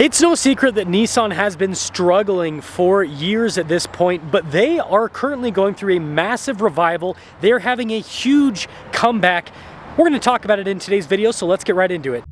It's no secret that Nissan has been struggling for years at this point, but they are currently going through a massive revival. They're having a huge comeback. We're going to talk about it in today's video, so let's get right into it.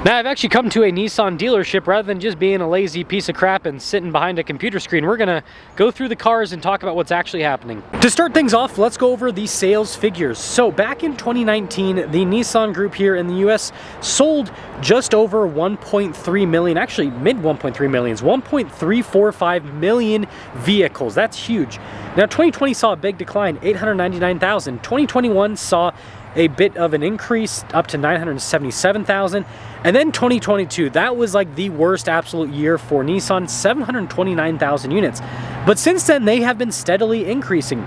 Now, I've actually come to a Nissan dealership rather than just being a lazy piece of crap and sitting behind a computer screen. We're gonna go through the cars and talk about what's actually happening. To start things off, let's go over the sales figures. So back in 2019, the Nissan group here in the US sold just over 1.3 million, actually mid 1.3 millions, 1.345 million vehicles. That's huge. Now, 2020 saw a big decline, 899,000. 2021 saw a bit of an increase up to 977,000. And then 2022, that was like the worst absolute year for Nissan, 729,000 units. But since then, they have been steadily increasing.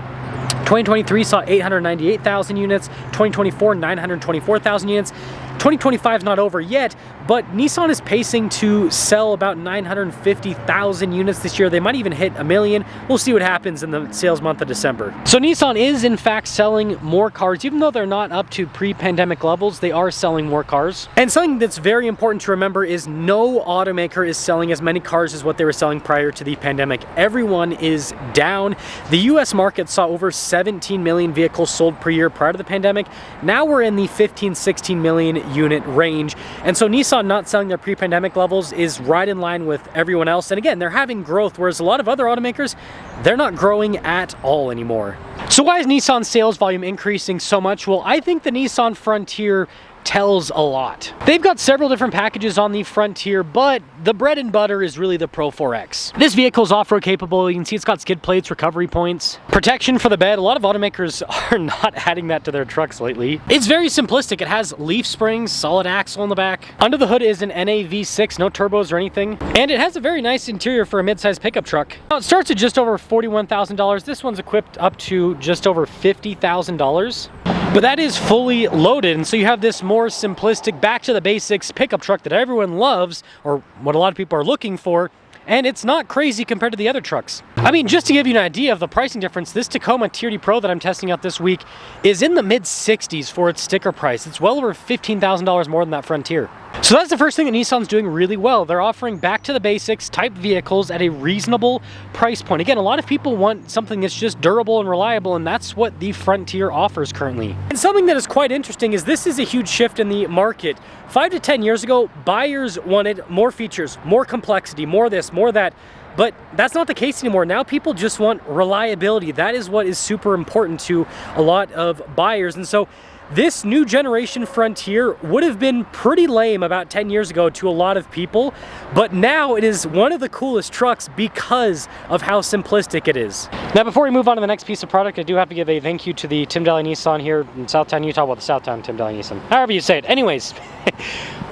2023 saw 898,000 units, 2024, 924,000 units. 2025 is not over yet, but Nissan is pacing to sell about 950,000 units this year. They might even hit 1 million. We'll see what happens in the sales month of December. So Nissan is in fact selling more cars. Even though they're not up to pre-pandemic levels, they are selling more cars. And something that's very important to remember is no automaker is selling as many cars as what they were selling prior to the pandemic. Everyone is down. The US market saw over 17 million vehicles sold per year prior to the pandemic. Now we're in the 15, 16 million unit range. And so Nissan not selling their pre-pandemic levels is right in line with everyone else. And again, they're having growth, whereas a lot of other automakers, they're not growing at all anymore. So why is Nissan's sales volume increasing so much? Well, I think the Nissan Frontier tells a lot. They've got several different packages on the Frontier, but the bread and butter is really the Pro 4X. This vehicle is off-road capable. You can see it's got skid plates, recovery points, protection for the bed. A lot of automakers are not adding that to their trucks lately. It's very simplistic. It has leaf springs, solid axle in the back. Under the hood is an NAV6, no turbos or anything. And it has a very nice interior for a mid-sized pickup truck. Now, it starts at just over $41,000. This one's equipped up to just over $50,000. But that is fully loaded, and so you have this more simplistic, back to the basics pickup truck that everyone loves, or what a lot of people are looking for, and it's not crazy compared to the other trucks. I mean, just to give you an idea of the pricing difference, this Tacoma TRD Pro that I'm testing out this week is in the mid-60s for its sticker price. It's well over $15,000 more than that Frontier. So that's the first thing that Nissan's doing really well. They're offering back to the basics type vehicles at a reasonable price point. Again, a lot of people want something that's just durable and reliable, and that's what the Frontier offers currently. And something that is quite interesting is this is a huge shift in the market. 5 to 10 years ago, buyers wanted more features, more complexity, more this, more that. But that's not the case anymore. Now people just want reliability. That is what is super important to a lot of buyers. And so this new generation Frontier would have been pretty lame about 10 years ago to a lot of people, but now it is one of the coolest trucks because of how simplistic it is. Now, before we move on to the next piece of product, I do have to give a thank you to the Tim Daly Nissan here in Southtown, Utah. Well, the Southtown Tim Daly Nissan, however you say it. Anyways,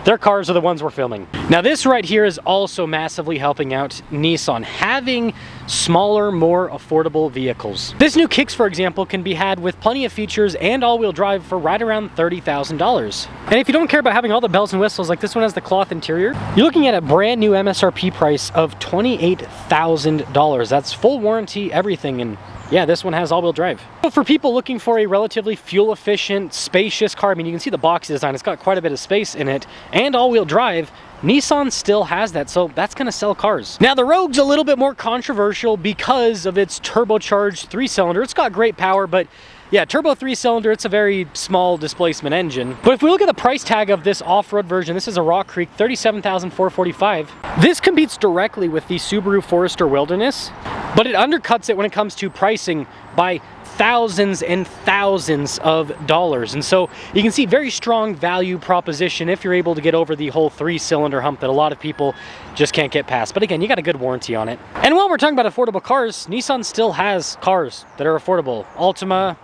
their cars are the ones we're filming. Now, this right here is also massively helping out Nissan, having smaller, more affordable vehicles. This new Kicks, for example, can be had with plenty of features and all-wheel drive for right around $30,000. And if you don't care about having all the bells and whistles, like this one has the cloth interior, you're looking at a brand new MSRP price of $28,000. That's full warranty, everything, and yeah, this one has all-wheel drive. So for people looking for a relatively fuel-efficient, spacious car, I mean, you can see the box design, it's got quite a bit of space in it, and all-wheel drive, Nissan still has that, so that's gonna sell cars. Now, the Rogue's a little bit more controversial because of its turbocharged 3-cylinder. It's got great power, but yeah, turbo 3-cylinder, it's a very small displacement engine. But if we look at the price tag of this off-road version, this is a Rock Creek, $37,445. This competes directly with the Subaru Forester Wilderness, but it undercuts it when it comes to pricing by thousands and thousands of dollars. And so you can see very strong value proposition if you're able to get over the whole 3-cylinder hump that a lot of people just can't get past. But again, you got a good warranty on it. And while we're talking about affordable cars, Nissan still has cars that are affordable. Altima,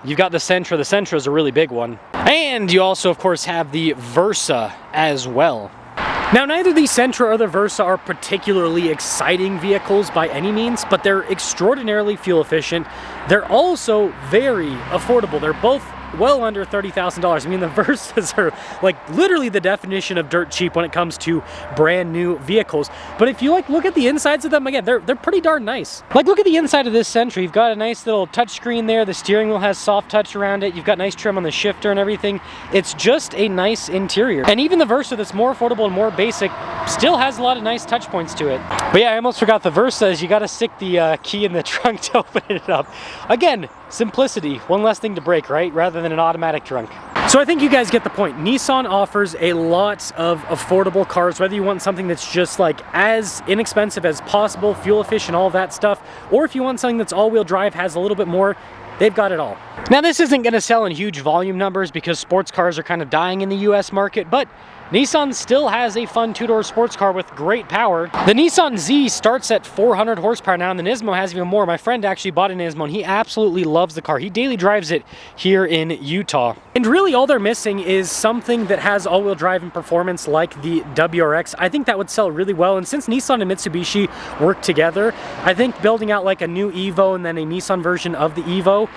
you've got the Sentra. The Sentra is a really big one. And you also, of course, have the Versa as well. Now, neither the Sentra or the Versa are particularly exciting vehicles by any means, but they're extraordinarily fuel efficient. They're also very affordable. They're both well under $30,000. I mean, the Versas are like literally the definition of dirt cheap when it comes to brand new vehicles. But if you like look at the insides of them, again, they're pretty darn nice. Like, look at the inside of this Sentra. You've got a nice little touchscreen there. The steering wheel has soft touch around it. You've got nice trim on the shifter and everything. It's just a nice interior. And even the Versa that's more affordable and more basic still has a lot of nice touch points to it. But yeah, I almost forgot the Versa is you got to stick the key in the trunk to open it up. Again, simplicity, one less thing to break, right? Rather than an automatic trunk. So I think you guys get the point. Nissan offers a lot of affordable cars, whether you want something that's just like as inexpensive as possible, fuel efficient, all that stuff, or if you want something that's all-wheel drive, has a little bit more, they've got it all. Now, this isn't going to sell in huge volume numbers because sports cars are kind of dying in the US market, but Nissan still has a fun two-door sports car with great power. The Nissan Z starts at 400 horsepower now, and the Nismo has even more. My friend actually bought an Nismo, and he absolutely loves the car. He daily drives it here in Utah. And really, all they're missing is something that has all-wheel drive and performance like the WRX. I think that would sell really well, and since Nissan and Mitsubishi work together, I think building out like a new Evo and then a Nissan version of the Evo,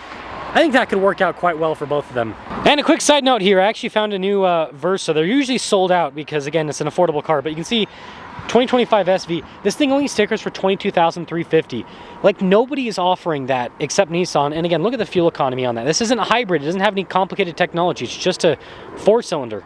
I think that could work out quite well for both of them. And a quick side note here, I actually found a new Versa. They're usually sold out because, again, it's an affordable car, but you can see 2025 SV, this thing only stickers for $22,350. Like, nobody is offering that except Nissan. And again, look at the fuel economy on that. This isn't a hybrid, it doesn't have any complicated technology, it's just a 4-cylinder.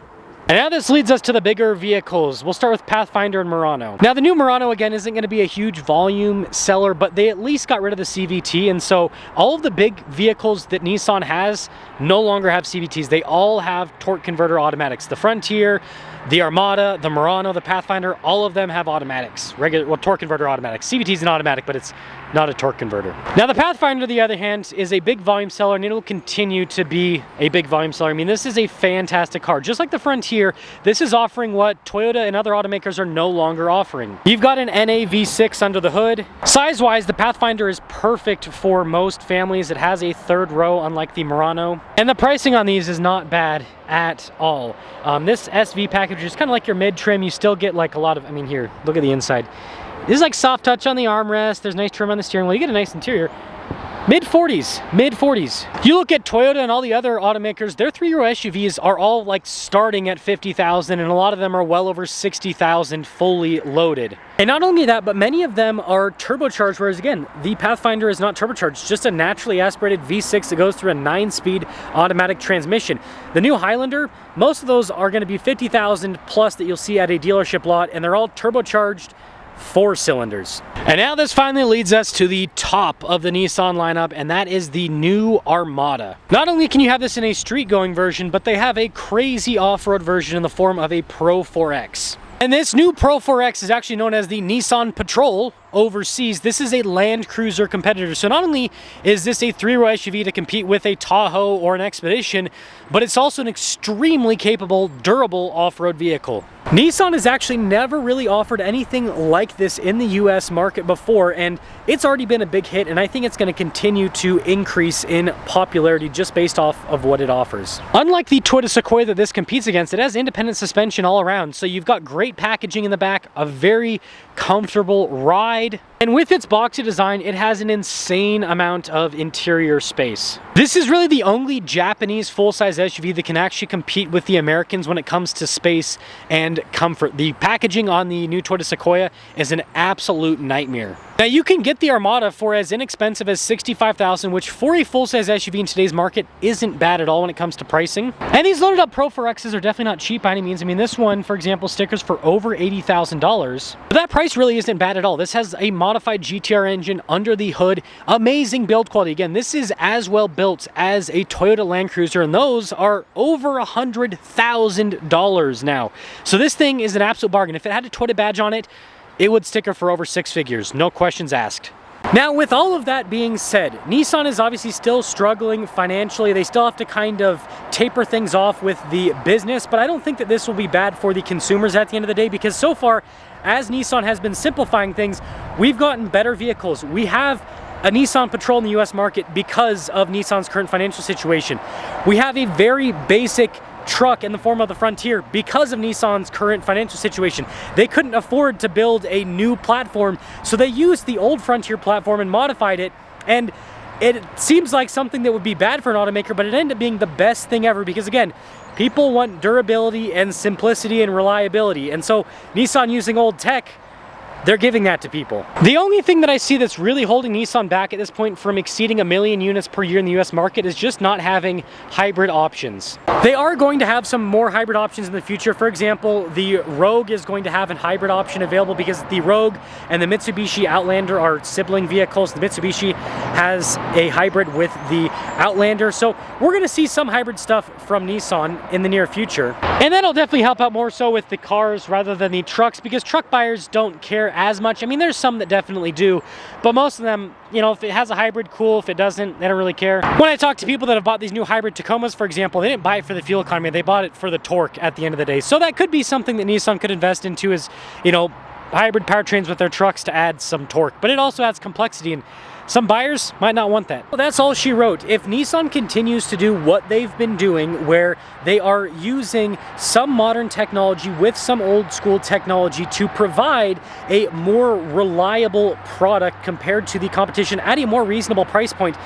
And now this leads us to the bigger vehicles. We'll start with Pathfinder and Murano. Now, the new Murano, again, isn't going to be a huge volume seller, but they at least got rid of the CVT, and so all of the big vehicles that Nissan has no longer have CVTs. They all have torque converter automatics. The Frontier, the Armada, the Murano, the Pathfinder, all of them have automatics. Regular, well, torque converter automatics. CVT is an automatic, but it's not a torque converter. Now, the Pathfinder, on the other hand, is a big volume seller, and it'll continue to be a big volume seller. I mean, this is a fantastic car. Just like the Frontier, this is offering what Toyota and other automakers are no longer offering. You've got an NA V6 under the hood. Size-wise, the Pathfinder is perfect for most families. It has a third row, unlike the Murano. And the pricing on these is not bad at all. This SV package is kind of like your mid-trim. You still get like a lot of, I mean, here, look at the inside. This is like soft touch on the armrest. There's nice trim on the steering wheel. You get a nice interior. Mid-40s. You look at Toyota and all the other automakers, their 3-row SUVs are all like starting at $50,000, and a lot of them are well over $60,000 fully loaded. And not only that, but many of them are turbocharged, whereas again, the Pathfinder is not turbocharged, just a naturally aspirated V6 that goes through a 9-speed automatic transmission. The new Highlander, most of those are going to be $50,000 plus that you'll see at a dealership lot, and they're all turbocharged 4-cylinders. And now this finally leads us to the top of the Nissan lineup, and that is the new Armada. Not only can you have this in a street-going version, but they have a crazy off-road version in the form of a Pro 4X. And this new Pro 4X is actually known as the Nissan Patrol overseas. This is a Land Cruiser competitor. So not only is this a 3-row SUV to compete with a Tahoe or an Expedition, but it's also an extremely capable, durable off-road vehicle. Nissan has actually never really offered anything like this in the US market before, and it's already been a big hit, and I think it's going to continue to increase in popularity just based off of what it offers. Unlike the Toyota Sequoia that this competes against, it has independent suspension all around, so you've got great packaging in the back, a very comfortable ride, and with its boxy design, it has an insane amount of interior space. This is really the only Japanese full-size SUV that can actually compete with the Americans when it comes to space and comfort. The packaging on the new Toyota Sequoia is an absolute nightmare. Now, you can get the Armada for as inexpensive as $65,000, which for a full-size SUV in today's market isn't bad at all when it comes to pricing. And these loaded up Pro 4Xs are definitely not cheap by any means. I mean, this one, for example, stickers for over $80,000. But that price really isn't bad at all. This has a modified GTR engine under the hood, amazing build quality. Again, this is as well built as a Toyota Land Cruiser, and those are over $100,000 now. So this thing is an absolute bargain. If it had a Toyota badge on it, it would sticker for over 6 figures, no questions asked. Now, with all of that being said, Nissan is obviously still struggling financially. They still have to kind of taper things off with the business, but I don't think that this will be bad for the consumers at the end of the day, because so far, as Nissan has been simplifying things, we've gotten better vehicles. We have a Nissan Patrol in the US market because of Nissan's current financial situation. We have a very basic truck in the form of the Frontier because of Nissan's current financial situation. They couldn't afford to build a new platform, so they used the old Frontier platform and modified it, and it seems like something that would be bad for an automaker, but it ended up being the best thing ever because, again, people want durability and simplicity and reliability. And so Nissan using old tech, they're giving that to people. The only thing that I see that's really holding Nissan back at this point from exceeding 1 million units per year in the US market is just not having hybrid options. They are going to have some more hybrid options in the future. For example, the Rogue is going to have a hybrid option available because the Rogue and the Mitsubishi Outlander are sibling vehicles. The Mitsubishi has a hybrid with the Outlander. So we're going to see some hybrid stuff from Nissan in the near future. And that'll definitely help out more so with the cars rather than the trucks, because truck buyers don't care as much. I mean, there's some that definitely do, but most of them, you know, if it has a hybrid, cool. If it doesn't, they don't really care. When I talk to people that have bought these new hybrid Tacomas, for example, they didn't buy it for the fuel economy, they bought it for the torque at the end of the day. So that could be something that Nissan could invest into, is, you know, hybrid powertrains with their trucks to add some torque, but it also adds complexity, and some buyers might not want that. Well, that's all she wrote. If Nissan continues to do what they've been doing, where they are using some modern technology with some old school technology to provide a more reliable product compared to the competition at a more reasonable price point,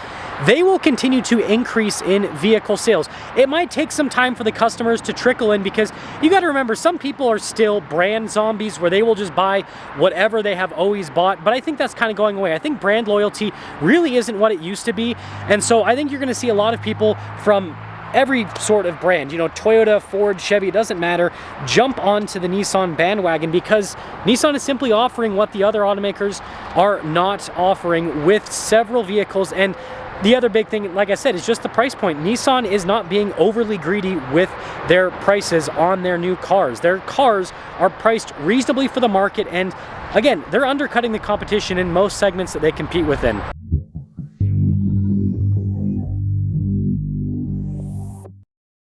they will continue to increase in vehicle sales. It might take some time for the customers to trickle in, because you got to remember, some people are still brand zombies where they will just buy whatever they have always bought, but I think that's kind of going away. I think brand loyalty really isn't what it used to be, and so I think you're going to see a lot of people from every sort of brand, you know, Toyota, Ford, Chevy, it doesn't matter, jump onto the Nissan bandwagon, because Nissan is simply offering what the other automakers are not offering with several vehicles. And the other big thing, like I said, is just the price point. Nissan is not being overly greedy with their prices on their new cars. Their cars are priced reasonably for the market, and again, they're undercutting the competition in most segments that they compete within.